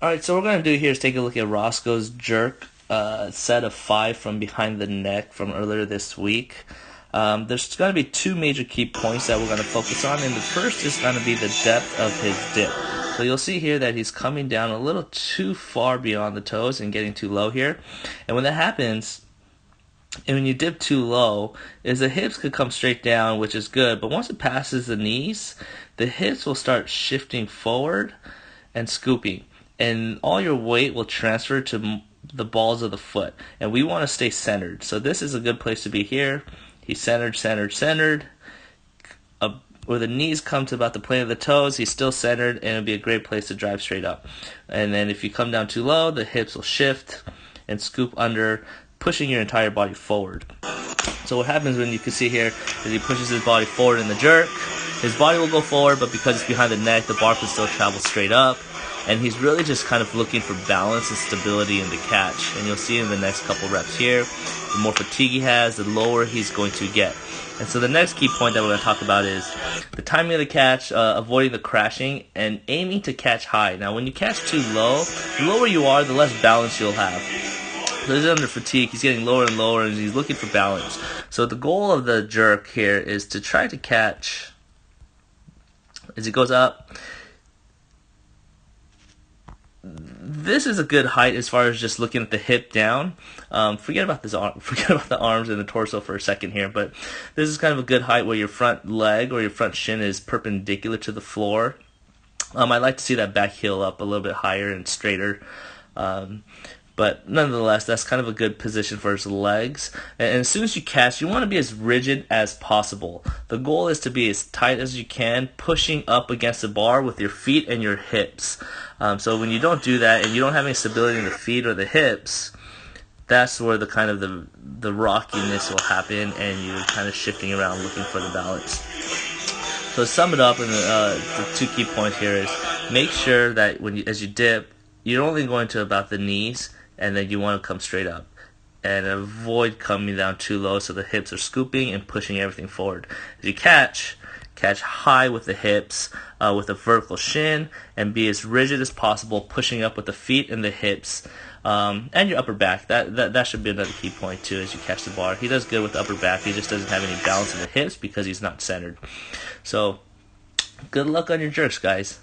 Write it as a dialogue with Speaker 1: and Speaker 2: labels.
Speaker 1: Alright, so what we're going to do here is take a look at Roscoe's jerk set of 5 from behind the neck from earlier this week. There's going to be two major key points that we're going to focus on, and the first is going to be the depth of his dip. So you'll see here that he's coming down a little too far beyond the toes and getting too low here. And when that happens, and when you dip too low, is the hips could come straight down, which is good, but once it passes the knees, the hips will start shifting forward and scooping, and all your weight will transfer to the balls of the foot, and we want to stay centered. So this is a good place to be here. He's centered, centered, centered. Where the knees come to about the plane of the toes, he's still centered, and it'll be a great place to drive straight up. And then if you come down too low, the hips will shift and scoop under, pushing your entire body forward. So what happens when you can see here is he pushes his body forward in the jerk. His body will go forward, but because it's behind the neck, the bar can still travel straight up. And he's really just kind of looking for balance and stability in the catch. And you'll see in the next couple reps here, the more fatigue he has, the lower he's going to get. And so the next key point that we're going to talk about is the timing of the catch, avoiding the crashing, and aiming to catch high. Now, when you catch too low, the lower you are, the less balance you'll have. So he's under fatigue, he's getting lower and lower, and he's looking for balance. So the goal of the jerk here is to try to catch, as he goes up, this is a good height as far as just looking at the hip down. Forget about the arms and the torso for a second here, but this is kind of a good height where your front leg or your front shin is perpendicular to the floor. I'd like to see that back heel up a little bit higher and straighter. But nonetheless, that's kind of a good position for his legs. And as soon as you catch, you want to be as rigid as possible. The goal is to be as tight as you can, pushing up against the bar with your feet and your hips. So when you don't do that and you don't have any stability in the feet or the hips, that's where the kind of the rockiness will happen, and you're kind of shifting around looking for the balance. So to sum it up, and the two key points here is make sure that as you dip, you're only going to about the knees, and then you want to come straight up. And avoid coming down too low so the hips are scooping and pushing everything forward. As you catch high with the hips, with a vertical shin, and be as rigid as possible, pushing up with the feet and the hips, and your upper back. That should be another key point too as you catch the bar. He does good with the upper back, he just doesn't have any balance in the hips because he's not centered. So, good luck on your jerks, guys.